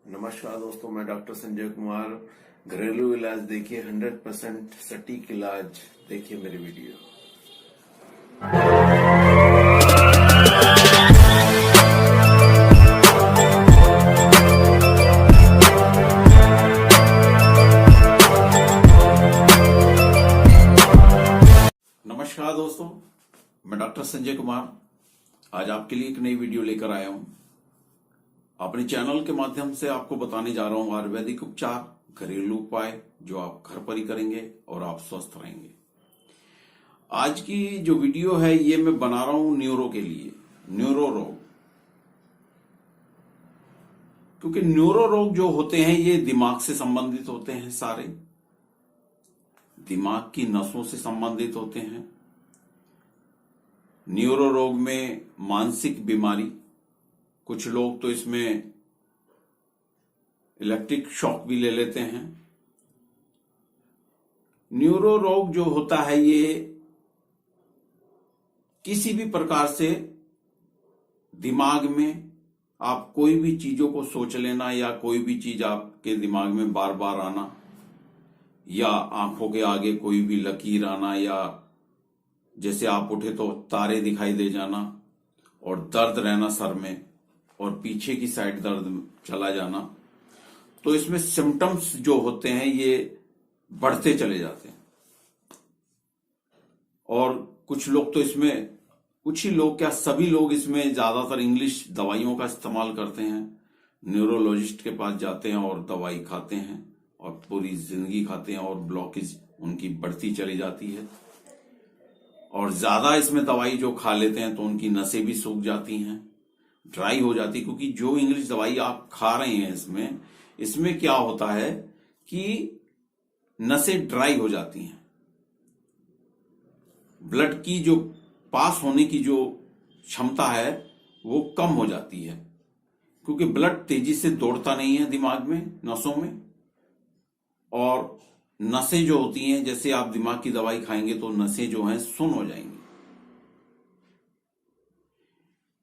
नमस्कार दोस्तों, मैं डॉक्टर संजय कुमार। घरेलू इलाज देखिए, 100% सटीक इलाज देखिए मेरी वीडियो। नमस्कार दोस्तों, मैं डॉक्टर संजय कुमार आज आपके लिए एक नई वीडियो लेकर आया हूं। अपने चैनल के माध्यम से आपको बताने जा रहा हूं आयुर्वेदिक उपचार, घरेलू उपाय जो आप घर पर ही करेंगे और आप स्वस्थ रहेंगे। आज की जो वीडियो है ये मैं बना रहा हूं न्यूरो के लिए, न्यूरो रोग। क्योंकि न्यूरो रोग जो होते हैं ये दिमाग से संबंधित होते हैं, सारे दिमाग की नसों से संबंधित होते हैं। न्यूरो रोग में मानसिक बीमारी, कुछ लोग तो इसमें इलेक्ट्रिक शॉक भी ले लेते हैं। न्यूरो रोग जो होता है ये किसी भी प्रकार से दिमाग में आप कोई भी चीजों को सोच लेना या कोई भी चीज आपके दिमाग में बार बार आना या आंखों के आगे कोई भी लकीर आना या जैसे आप उठे तो तारे दिखाई दे जाना और दर्द रहना सर में और पीछे की साइड दर्द चला जाना, तो इसमें सिम्टम्स जो होते हैं ये बढ़ते चले जाते हैं। और कुछ लोग तो इसमें, कुछ ही लोग क्या सभी लोग इसमें ज्यादातर इंग्लिश दवाइयों का इस्तेमाल करते हैं। न्यूरोलॉजिस्ट के पास जाते हैं और दवाई खाते हैं और पूरी जिंदगी खाते हैं और ब्लॉकेज उनकी बढ़ती चली जाती है। और ज्यादा इसमें दवाई जो खा लेते हैं तो उनकी नसें भी सूख जाती हैं, ड्राई हो जाती है। क्योंकि जो इंग्लिश दवाई आप खा रहे हैं इसमें क्या होता है कि नसें ड्राई हो जाती हैं, ब्लड की जो पास होने की जो क्षमता है वो कम हो जाती है। क्योंकि ब्लड तेजी से दौड़ता नहीं है दिमाग में, नसों में। और नसें जो होती हैं, जैसे आप दिमाग की दवाई खाएंगे तो नसें जो हैं सुन्न हो जाएंगी।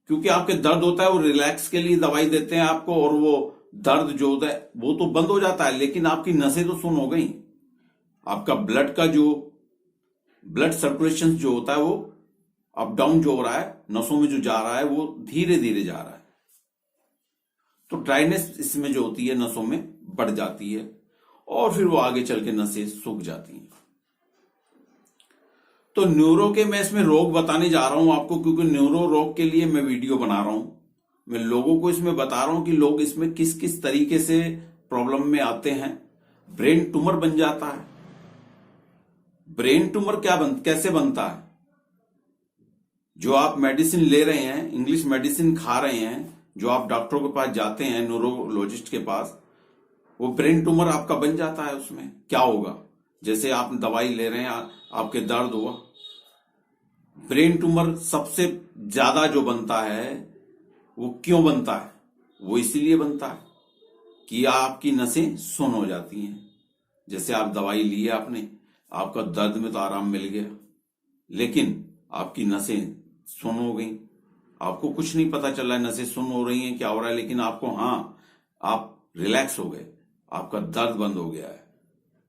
क्योंकि आपके दर्द होता है, वो रिलैक्स के लिए दवाई देते हैं आपको और वो दर्द जो होता है वो तो बंद हो जाता है, लेकिन आपकी नसें तो सुन्न हो गई। आपका ब्लड का जो ब्लड सर्कुलेशन जो होता है वो अप डाउन जो हो रहा है, नसों में जो जा रहा है वो धीरे धीरे जा रहा है। तो ड्राइनेस इसमें जो होती है नसों में बढ़ जाती है और फिर वो आगे चल के नसें सूख जाती हैं। तो न्यूरो के मैं इसमें रोग बताने जा रहा हूं आपको, क्योंकि न्यूरो रोग के लिए मैं वीडियो बना रहा हूं। मैं लोगों को इसमें बता रहा हूं कि लोग इसमें किस किस तरीके से प्रॉब्लम में आते हैं। ब्रेन ट्यूमर बन जाता है। ब्रेन ट्यूमर कैसे बनता है? जो आप मेडिसिन ले रहे हैं, इंग्लिश मेडिसिन खा रहे हैं, जो आप डॉक्टरों के पास जाते हैं, न्यूरोलॉजिस्ट के पास, वो ब्रेन ट्यूमर आपका बन जाता है। उसमें क्या होगा, जैसे आप दवाई ले रहे हैं, आपके दर्द हुआ, ब्रेन ट्यूमर सबसे ज्यादा जो बनता है वो क्यों बनता है? वो इसीलिए बनता है कि आपकी नसें सुन्न हो जाती हैं। जैसे आप दवाई ली है आपने, आपका दर्द में तो आराम मिल गया, लेकिन आपकी नसें सुन्न हो गई। आपको कुछ नहीं पता चल रहा है नसें सुन्न हो रही हैं, क्या हो रहा है, लेकिन आपको आप रिलैक्स हो गए, आपका दर्द बंद हो गया है।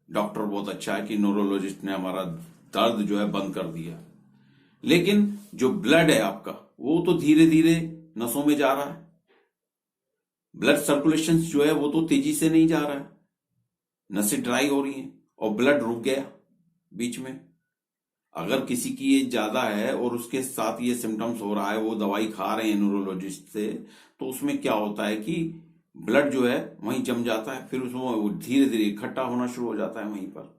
डॉक्टर बहुत अच्छा है कि न्यूरोलॉजिस्ट ने हमारा दर्द जो है बंद कर दिया। लेकिन जो ब्लड है आपका वो तो धीरे धीरे नसों में जा रहा है। ब्लड सर्कुलेशन जो है वो तो तेजी से नहीं जा रहा है, नसें ड्राई हो रही हैं और ब्लड रुक गया बीच में। अगर किसी की ये ज्यादा है और उसके साथ ये सिम्टम्स हो रहा है, वो दवाई खा रहे हैं न्यूरोलॉजिस्ट से, तो उसमें क्या होता है कि ब्लड जो है वहीं जम जाता है, फिर उसमें धीरे धीरे इकट्ठा होना शुरू हो जाता है वहीं पर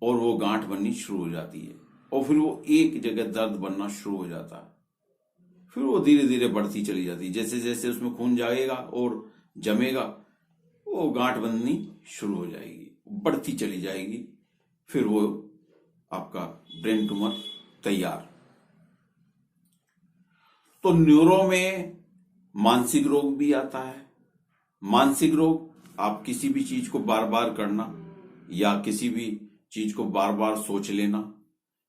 और वो गांठ बननी शुरू हो जाती है और फिर वो एक जगह दर्द बनना शुरू हो जाता है। फिर वो धीरे धीरे बढ़ती चली जाती है। जैसे जैसे उसमें खून जाएगा और जमेगा, वो गांठ बननी शुरू हो जाएगी, बढ़ती चली जाएगी। फिर वो आपका ब्रेन ट्यूमर तैयार। तो न्यूरो में मानसिक रोग भी आता है। मानसिक रोग आप किसी भी चीज को बार बार करना या किसी भी चीज को बार बार सोच लेना,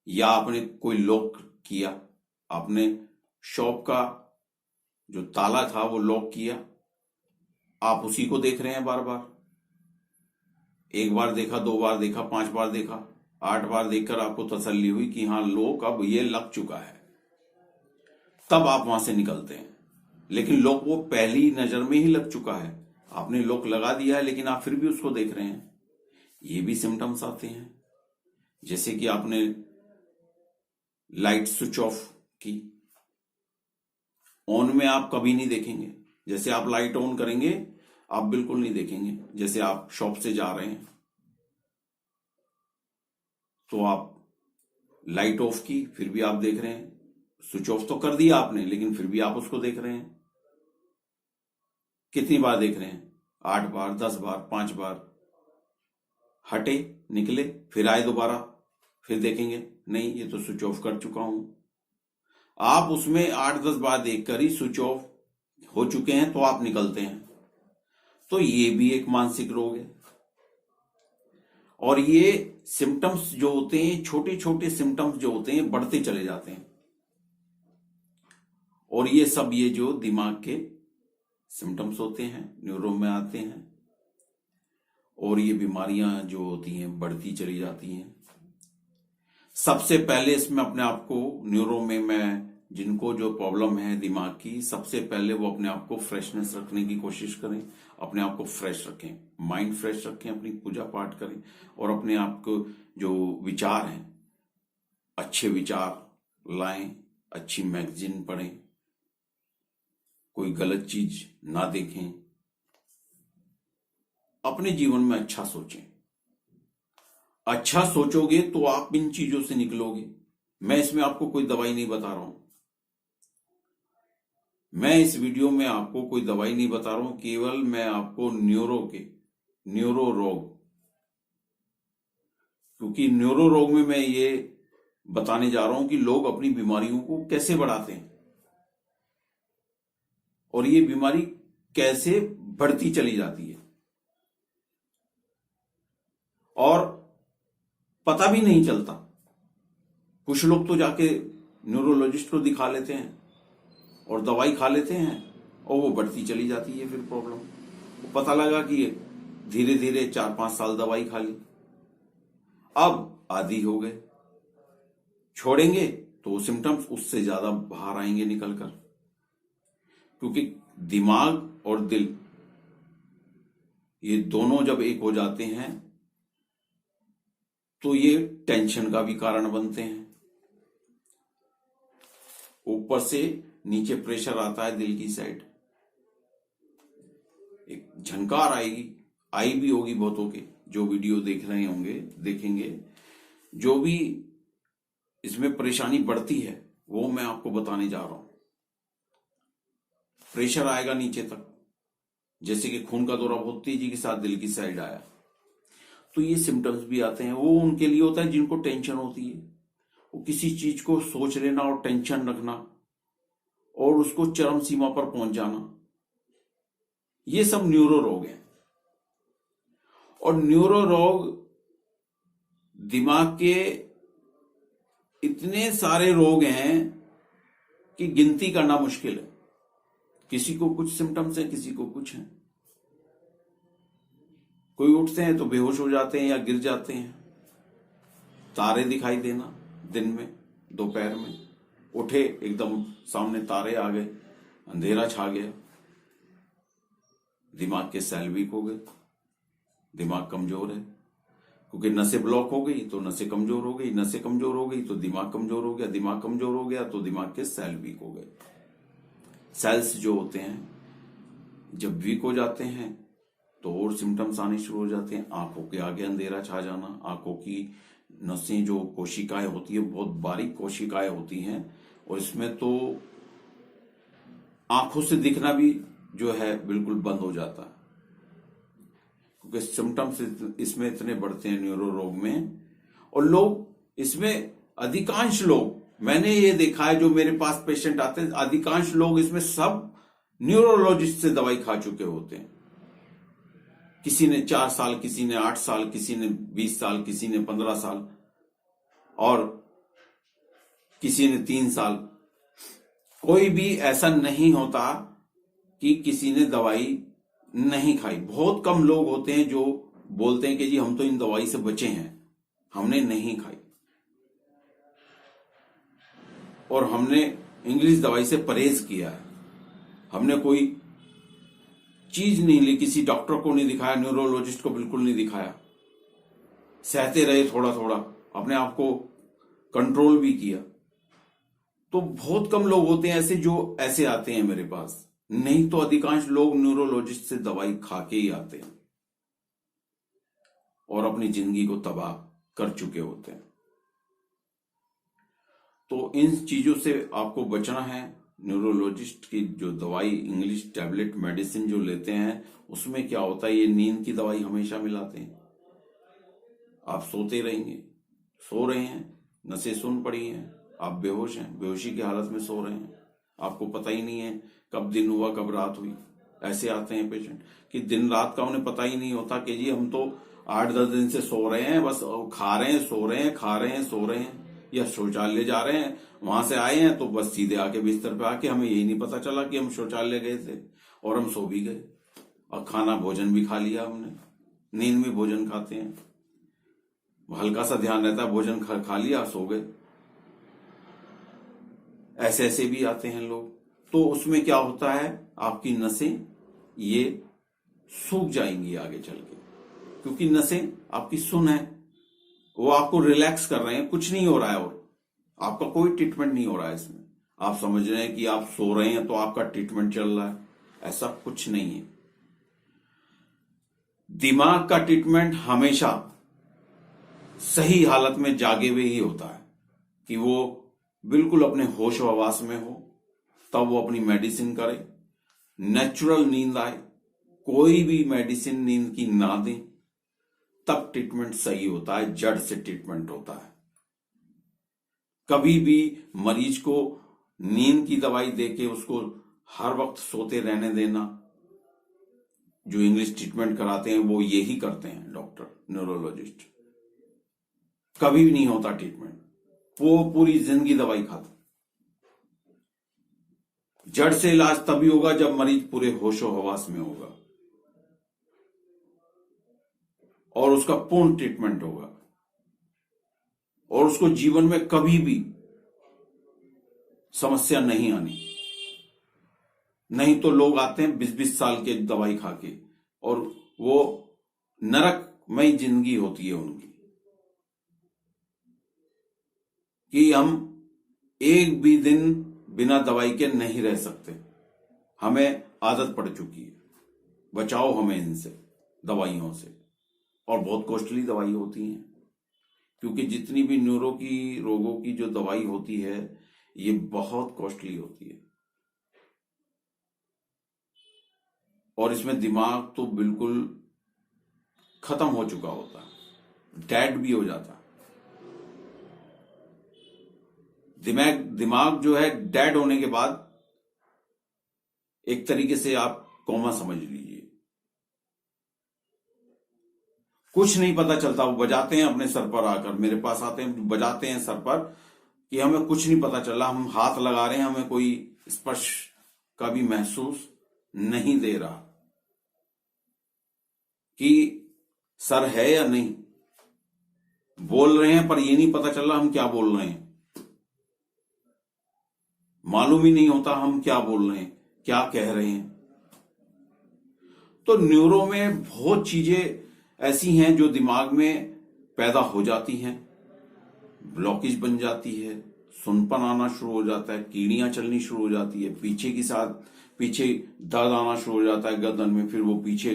या आपने कोई लॉक किया, आपने शॉप का जो ताला था वो लॉक किया आप उसी को देख रहे हैं बार बार। एक बार देखा, 2 बार देखा, 5 बार देखा, 8 बार देखकर आपको तसल्ली हुई कि हाँ लोग अब ये लग चुका है, तब आप वहां से निकलते हैं। लेकिन लोग वो पहली नजर में ही लग चुका है, आपने लॉक लगा दिया है लेकिन आप फिर भी उसको देख रहे हैं। ये भी सिम्टम्स आते हैं। जैसे कि आपने लाइट स्विच ऑफ की, ऑन में आप कभी नहीं देखेंगे। जैसे आप लाइट ऑन करेंगे आप बिल्कुल नहीं देखेंगे। जैसे आप शॉप से जा रहे हैं तो आप लाइट ऑफ की, फिर भी आप देख रहे हैं। स्विच ऑफ तो कर दिया आपने लेकिन फिर भी आप उसको देख रहे हैं। कितनी बार देख रहे हैं? 8 बार, 10 बार, 5 बार। हटे, निकले, फिर आए दोबारा, फिर देखेंगे, नहीं ये तो स्विच ऑफ कर चुका हूं। आप उसमें 8-10 बार देखकर ही स्विच ऑफ हो चुके हैं तो आप निकलते हैं। तो ये भी एक मानसिक रोग है। और ये सिम्टम्स जो होते हैं, छोटे छोटे सिम्टम्स जो होते हैं, बढ़ते चले जाते हैं। और ये सब ये जो दिमाग के सिम्टम्स होते हैं, न्यूरो में आते हैं। और ये बीमारियां जो होती हैं बढ़ती चली जाती हैं। सबसे पहले इसमें अपने आप को न्यूरो में मैं जिनको जो प्रॉब्लम है दिमाग की, सबसे पहले वो अपने आप को फ्रेशनेस रखने की कोशिश करें। अपने आप को फ्रेश रखें, माइंड फ्रेश रखें, अपनी पूजा पाठ करें और अपने आप को जो विचार हैं अच्छे विचार लाएं, अच्छी मैगजीन पढ़ें, कोई गलत चीज ना देखें, अपने जीवन में अच्छा सोचें। अच्छा सोचोगे तो आप इन चीजों से निकलोगे। मैं इसमें आपको कोई दवाई नहीं बता रहा हूं। मैं इस वीडियो में आपको कोई दवाई नहीं बता रहा हूं, केवल मैं आपको न्यूरो रोग, क्योंकि न्यूरो रोग में मैं ये बताने जा रहा हूं कि लोग अपनी बीमारियों को कैसे बढ़ाते हैं और ये बीमारी कैसे बढ़ती चली जाती है और पता भी नहीं चलता। कुछ लोग तो जाके न्यूरोलॉजिस्ट को दिखा लेते हैं और दवाई खा लेते हैं और वो बढ़ती चली जाती है। फिर प्रॉब्लम वो पता लगा कि धीरे धीरे 4-5 साल दवाई खा ली, अब आदी हो गए। छोड़ेंगे तो सिम्टम्स उससे ज्यादा बाहर आएंगे निकलकर, क्योंकि दिमाग और दिल ये दोनों जब एक हो जाते हैं तो ये टेंशन का भी कारण बनते हैं। ऊपर से नीचे प्रेशर आता है दिल की साइड, एक झंकार आएगी, आई भी होगी बहुतों के जो वीडियो देख रहे होंगे, देखेंगे। जो भी इसमें परेशानी बढ़ती है वो मैं आपको बताने जा रहा हूं। प्रेशर आएगा नीचे तक, जैसे कि खून का दौरा बहुत तेजी के साथ दिल की साइड आया, तो ये सिम्टम्स भी आते हैं। वो उनके लिए होता है जिनको टेंशन होती है। वो किसी चीज को सोच लेना और टेंशन रखना और उसको चरम सीमा पर पहुंच जाना, ये सब न्यूरो रोग हैं। और न्यूरो रोग दिमाग के इतने सारे रोग हैं कि गिनती करना मुश्किल है। किसी को कुछ सिम्टम्स हैं, किसी को कुछ हैं। कोई उठते हैं तो बेहोश हो जाते हैं या गिर जाते हैं। तारे दिखाई देना दिन में, दोपहर में उठे एकदम सामने तारे आ गए, अंधेरा छा गया, दिमाग के सेल वीक हो गए, दिमाग कमजोर है। क्योंकि नसें ब्लॉक हो गई तो नसें कमजोर हो गई, नसें कमजोर हो गई तो दिमाग कमजोर हो गया, दिमाग कमजोर हो गया तो दिमाग के सेल वीक हो गए। सेल्स जो होते हैं जब वीक हो जाते हैं तो और सिम्टम्स आने शुरू हो जाते हैं। आंखों के आगे अंधेरा छा जाना, आंखों की नसें जो कोशिकाएं होती है बहुत बारीक कोशिकाएं होती हैं और इसमें तो आंखों से दिखना भी जो है बिल्कुल बंद हो जाता है, क्योंकि सिम्टम्स इसमें इतने बढ़ते हैं न्यूरो रोग में। और लोग इसमें, अधिकांश लोग, मैंने ये देखा है जो मेरे पास पेशेंट आते हैं, अधिकांश लोग इसमें सब न्यूरोलॉजिस्ट से दवाई खा चुके होते हैं। किसी ने 4 साल, किसी ने 8 साल, किसी ने 20 साल, किसी ने 15 साल और किसी ने 3 साल। कोई भी ऐसा नहीं होता कि किसी ने दवाई नहीं खाई। बहुत कम लोग होते हैं जो बोलते हैं कि जी हम तो इन दवाई से बचे हैं, हमने नहीं खाई और हमने इंग्लिश दवाई से परहेज किया है। हमने कोई चीज नहीं ली, किसी डॉक्टर को नहीं दिखाया, न्यूरोलॉजिस्ट को बिल्कुल नहीं दिखाया, सहते रहे, थोड़ा थोड़ा अपने आप को कंट्रोल भी किया। तो बहुत कम लोग होते हैं ऐसे जो ऐसे आते हैं मेरे पास, नहीं तो अधिकांश लोग न्यूरोलॉजिस्ट से दवाई खा के ही आते हैं और अपनी जिंदगी को तबाह कर चुके होते हैं। तो इन चीजों से आपको बचना है। न्यूरोलॉजिस्ट की जो दवाई, इंग्लिश टैबलेट मेडिसिन जो लेते हैं, उसमें क्या होता है, ये नींद की दवाई हमेशा मिलाते हैं। आप सोते रहेंगे, सो रहे हैं, नसें सुन पड़ी हैं, आप बेहोश हैं, बेहोशी की हालत में सो रहे हैं, आपको पता ही नहीं है कब दिन हुआ कब रात हुई। ऐसे आते हैं पेशेंट कि दिन रात का उन्हें पता ही नहीं होता कि जी हम तो 8-10 दिन से सो रहे हैं, बस खा रहे हैं, सो रहे हैं, खा रहे हैं, सो रहे हैं, या शौचालय जा रहे हैं, वहां से आए हैं तो बस सीधे आके बिस्तर पे आके हमें यही नहीं पता चला कि हम शौचालय गए थे और हम सो भी गए और खाना भोजन भी खा लिया हमने। नींद में भोजन खाते हैं, हल्का सा ध्यान रहता है, भोजन खा लिया, सो गए। ऐसे ऐसे भी आते हैं लोग। तो उसमें क्या होता है, आपकी नसें ये सूख जाएंगी आगे चल के, क्योंकि नसें आपकी सुन है, वो आपको रिलैक्स कर रहे हैं, कुछ नहीं हो रहा है और आपका कोई ट्रीटमेंट नहीं हो रहा है इसमें। आप समझ रहे हैं कि आप सो रहे हैं तो आपका ट्रीटमेंट चल रहा है, ऐसा कुछ नहीं है। दिमाग का ट्रीटमेंट हमेशा सही हालत में जागे हुए ही होता है, कि वो बिल्कुल अपने होश हवास में हो, तब वो अपनी मेडिसिन करे, नेचुरल नींद आए, कोई भी मेडिसिन नींद की ना दें, तब ट्रीटमेंट सही होता है, जड़ से ट्रीटमेंट होता है। कभी भी मरीज को नींद की दवाई देके उसको हर वक्त सोते रहने देना, जो इंग्लिश ट्रीटमेंट कराते हैं वो यही करते हैं डॉक्टर न्यूरोलॉजिस्ट, कभी भी नहीं होता ट्रीटमेंट। वो पूरी जिंदगी दवाई खाता। जड़ से इलाज तभी होगा जब मरीज पूरे होशो हवास में होगा और उसका पूर्ण ट्रीटमेंट होगा और उसको जीवन में कभी भी समस्या नहीं आनी। नहीं तो लोग आते हैं 20-20 साल के दवाई खा के और वो नरकमय जिंदगी होती है उनकी, कि हम एक भी दिन बिना दवाई के नहीं रह सकते, हमें आदत पड़ चुकी है, बचाओ हमें इनसे, दवाइयों से। और बहुत कॉस्टली दवाई होती हैं, क्योंकि जितनी भी न्यूरो की रोगों की जो दवाई होती है ये बहुत कॉस्टली होती है और इसमें दिमाग तो बिल्कुल खत्म हो चुका होता है, डेड भी हो जाता है। दिमाग जो है डेड होने के बाद एक तरीके से आप कोमा समझ लीजिए, कुछ नहीं पता चलता। वो बजाते हैं अपने सर पर, आकर मेरे पास आते हैं, बजाते हैं सर पर कि हमें कुछ नहीं पता चला, हम हाथ लगा रहे हैं, हमें कोई स्पर्श का भी महसूस नहीं दे रहा कि सर है या नहीं। बोल रहे हैं पर ये नहीं पता चल रहा हम क्या बोल रहे हैं, मालूम ही नहीं होता हम क्या बोल रहे हैं, क्या कह रहे हैं। तो न्यूरो में बहुत चीजें ऐसी हैं जो दिमाग में पैदा हो जाती हैं, ब्लॉकेज बन जाती है, सुनपन आना शुरू हो जाता है, कीड़ियां चलनी शुरू हो जाती है, पीछे दर्द आना शुरू हो जाता है गर्दन में, फिर वो पीछे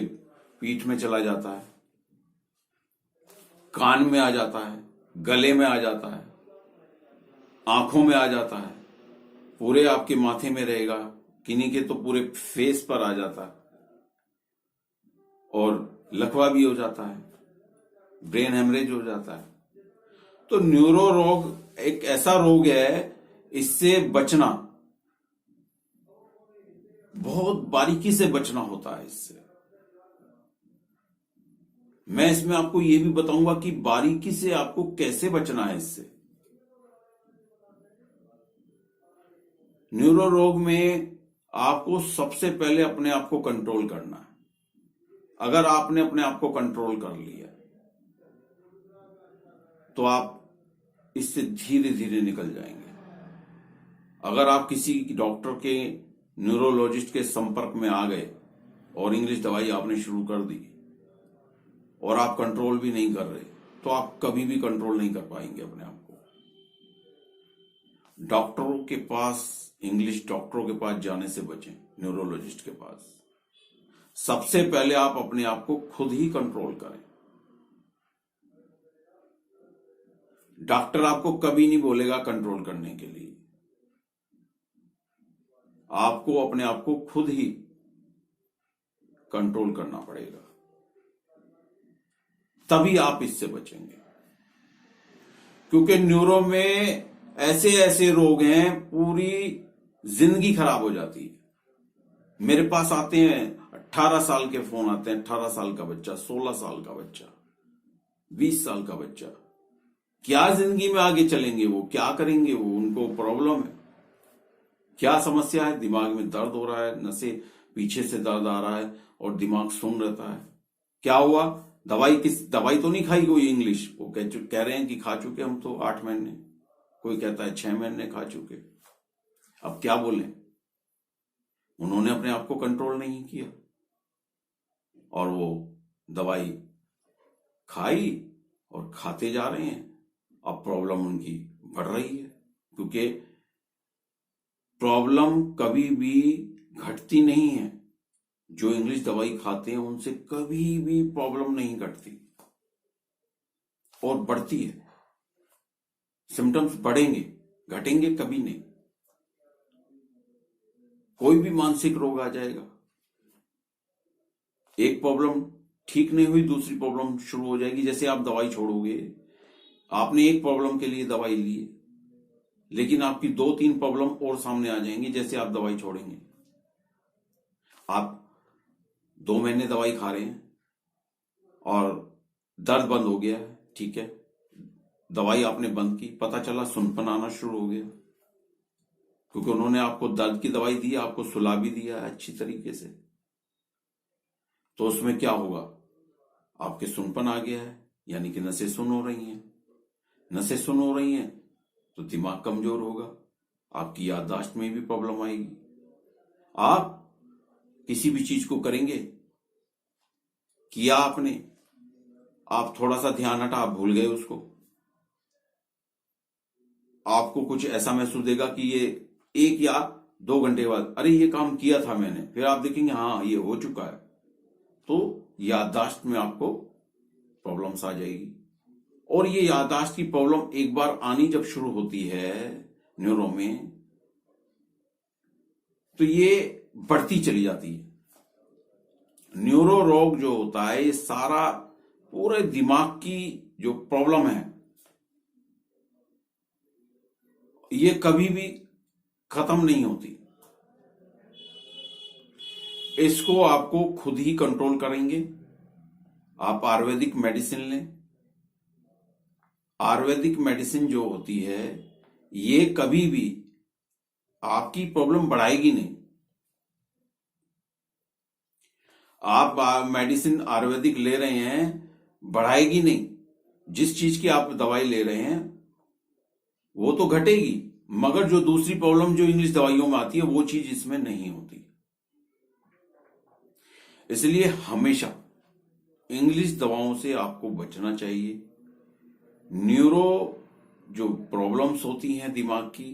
पीठ में चला जाता है, कान में आ जाता है, गले में आ जाता है, आंखों में आ जाता है, पूरे आपके माथे में रहेगा, किन्हीं के तो पूरे फेस पर आ जाता है और लकवा भी हो जाता है, ब्रेन हेमरेज हो जाता है। तो न्यूरो रोग एक ऐसा रोग है, इससे बचना बहुत बारीकी से बचना होता है। इससे मैं इसमें आपको यह भी बताऊंगा कि बारीकी से आपको कैसे बचना है इससे। न्यूरो रोग में आपको सबसे पहले अपने आप को कंट्रोल करना है। अगर आपने अपने आप को कंट्रोल कर लिया तो आप इससे धीरे धीरे निकल जाएंगे। अगर आप किसी डॉक्टर के, न्यूरोलॉजिस्ट के संपर्क में आ गए और इंग्लिश दवाई आपने शुरू कर दी और आप कंट्रोल भी नहीं कर रहे, तो आप कभी भी कंट्रोल नहीं कर पाएंगे अपने आप को। डॉक्टरों के पास, इंग्लिश डॉक्टरों के पास जाने से बचें, न्यूरोलॉजिस्ट के पास। सबसे पहले आप अपने आप को खुद ही कंट्रोल करें। डॉक्टर आपको कभी नहीं बोलेगा कंट्रोल करने के लिए। आपको अपने आप को खुद ही कंट्रोल करना पड़ेगा, तभी आप इससे बचेंगे। क्योंकि न्यूरो में ऐसे ऐसे रोग हैं, पूरी जिंदगी खराब हो जाती है। मेरे पास आते हैं 18 साल के फोन आते हैं, 18 साल का बच्चा, 16 साल का बच्चा, 20 साल का बच्चा। क्या जिंदगी में आगे चलेंगे वो, क्या करेंगे वो, उनको प्रॉब्लम है, क्या समस्या है, दिमाग में दर्द हो रहा है, नसें पीछे से दर्द आ रहा है और दिमाग सुन रहता है। क्या हुआ, दवाई तो नहीं खाई कोई इंग्लिश, वो कह रहे हैं कि खा चुके हम तो 8 महीने, कोई कहता है 6 महीने खा चुके। अब क्या बोले, उन्होंने अपने आप को कंट्रोल नहीं किया और वो दवाई खाई और खाते जा रहे हैं। अब प्रॉब्लम उनकी बढ़ रही है, क्योंकि प्रॉब्लम कभी भी घटती नहीं है। जो इंग्लिश दवाई खाते हैं उनसे कभी भी प्रॉब्लम नहीं घटती और बढ़ती है। सिम्टम्स बढ़ेंगे, घटेंगे कभी नहीं। कोई भी मानसिक रोग आ जाएगा, एक प्रॉब्लम ठीक नहीं हुई, दूसरी प्रॉब्लम शुरू हो जाएगी। जैसे आप दवाई छोड़ोगे, आपने एक प्रॉब्लम के लिए दवाई ली, लेकिन आपकी 2-3 प्रॉब्लम और सामने आ जाएंगी जैसे आप दवाई छोड़ेंगे। आप 2 महीने दवाई खा रहे हैं और दर्द बंद हो गया है, ठीक है, दवाई आपने बंद की, पता चला सुनपन आना शुरू हो गया, क्योंकि उन्होंने आपको दर्द की दवाई दी, आपको सुला भी दिया अच्छी तरीके से। तो उसमें क्या होगा, आपके सुनपन आ गया है, यानी कि नसें सुन हो रही हैं। नसें सुन हो रही हैं तो दिमाग कमजोर होगा, आपकी याददाश्त में भी प्रॉब्लम आएगी। आप किसी भी चीज को करेंगे, किया आपने, आप थोड़ा सा ध्यान हटा, आप भूल गए उसको, आपको कुछ ऐसा महसूस देगा कि ये 1 या 2 घंटे बाद, अरे ये काम किया था मैंने, फिर आप देखेंगे हाँ ये हो चुका है। तो याददाश्त में आपको प्रॉब्लम्स आ जाएगी। और ये याददाश्त की प्रॉब्लम एक बार आनी जब शुरू होती है न्यूरो में, तो ये बढ़ती चली जाती है। न्यूरो रोग जो होता है, ये सारा पूरे दिमाग की जो प्रॉब्लम है, ये कभी भी खत्म नहीं होती। इसको आपको खुद ही कंट्रोल करेंगे। आप आयुर्वेदिक मेडिसिन लें। आयुर्वेदिक मेडिसिन जो होती है, ये कभी भी आपकी प्रॉब्लम बढ़ाएगी नहीं। आप मेडिसिन आयुर्वेदिक ले रहे हैं, बढ़ाएगी नहीं। जिस चीज की आप दवाई ले रहे हैं वो तो घटेगी, मगर जो दूसरी प्रॉब्लम जो इंग्लिश दवाइयों में आती है वो चीज इसमें नहीं होती। इसलिए हमेशा इंग्लिश दवाओं से आपको बचना चाहिए। न्यूरो जो प्रॉब्लम्स होती हैं दिमाग की,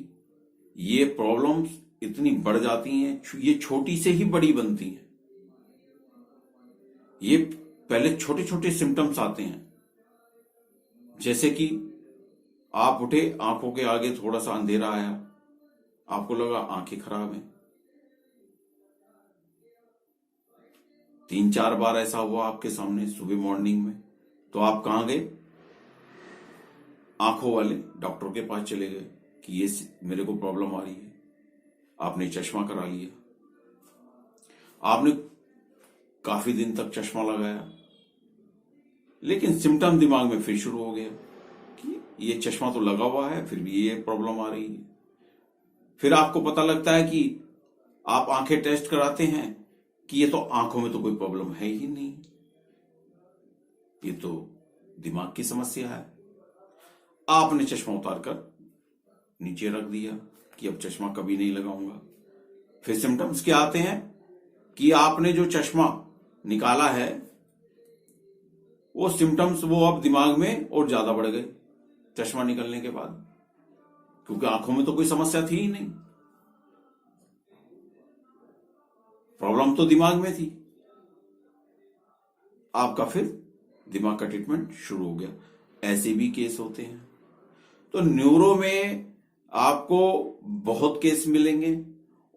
ये प्रॉब्लम्स इतनी बढ़ जाती हैं, ये छोटी से ही बड़ी बनती हैं। ये पहले छोटे छोटे सिम्टम्स आते हैं, जैसे कि आप उठे, आंखों के आगे थोड़ा सा अंधेरा आया, आपको लगा आंखें खराब हैं। 3-4 बार ऐसा हुआ आपके सामने सुबह मॉर्निंग में, तो आप कहां गए, आंखों वाले डॉक्टर के पास चले गए कि ये मेरे को प्रॉब्लम आ रही है। आपने चश्मा करा लिया, आपने काफी दिन तक चश्मा लगाया, लेकिन सिम्टम दिमाग में फिर शुरू हो गया कि ये चश्मा तो लगा हुआ है, फिर भी ये प्रॉब्लम आ रही है। फिर आपको पता लगता है कि आप आंखें टेस्ट कराते हैं कि ये तो आंखों में तो कोई प्रॉब्लम है ही नहीं, ये तो दिमाग की समस्या है। आपने चश्मा उतारकर नीचे रख दिया कि अब चश्मा कभी नहीं लगाऊंगा। फिर सिम्टम्स क्या आते हैं कि आपने जो चश्मा निकाला है वो सिम्टम्स वो अब दिमाग में और ज्यादा बढ़ गए चश्मा निकलने के बाद, क्योंकि आंखों में तो कोई समस्या थी ही नहीं, प्रॉब्लम तो दिमाग में थी। आपका फिर दिमाग का ट्रीटमेंट शुरू हो गया। ऐसे भी केस होते हैं। तो न्यूरो में आपको बहुत केस मिलेंगे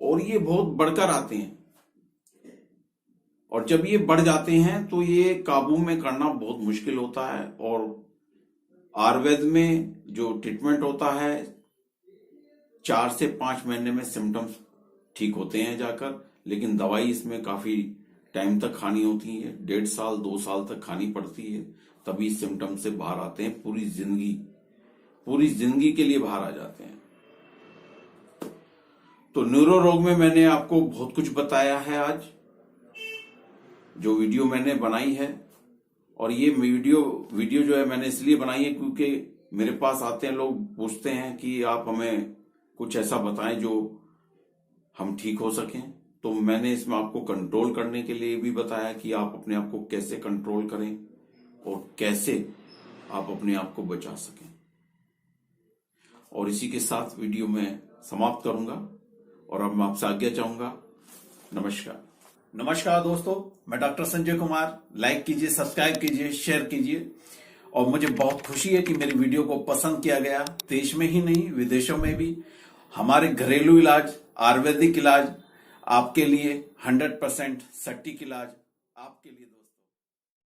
और ये बहुत बढ़कर आते हैं, और जब ये बढ़ जाते हैं तो ये काबू में करना बहुत मुश्किल होता है। और आयुर्वेद में जो ट्रीटमेंट होता है 4 से 5 महीने में सिम्टम्स ठीक होते हैं जाकर, लेकिन दवाई इसमें काफी टाइम तक खानी होती है, 1.5 साल 2 साल तक खानी पड़ती है, तभी सिम्टम्स से बाहर आते हैं। पूरी जिंदगी के लिए बाहर आ जाते हैं। तो न्यूरो रोग में मैंने आपको बहुत कुछ बताया है आज, जो वीडियो मैंने बनाई है। और ये वीडियो जो है मैंने इसलिए बनाई है क्योंकि मेरे पास आते हैं लोग, पूछते हैं कि आप हमें कुछ ऐसा बताएं जो हम ठीक हो सकें। तो मैंने इसमें आपको कंट्रोल करने के लिए भी बताया कि आप अपने आप को कैसे कंट्रोल करें और कैसे आप अपने आप को बचा सकें। और इसी के साथ वीडियो में समाप्त करूंगा और अब मैं आपसे आज्ञा चाहूंगा। नमस्कार दोस्तों, मैं डॉक्टर संजय कुमार। लाइक कीजिए, सब्सक्राइब कीजिए, शेयर कीजिए। और मुझे बहुत खुशी है कि मेरी वीडियो को पसंद किया गया। देश में ही नहीं, विदेशों में भी हमारे घरेलू इलाज, आयुर्वेदिक इलाज आपके लिए 100% सटीक इलाज आपके लिए दोस्तों।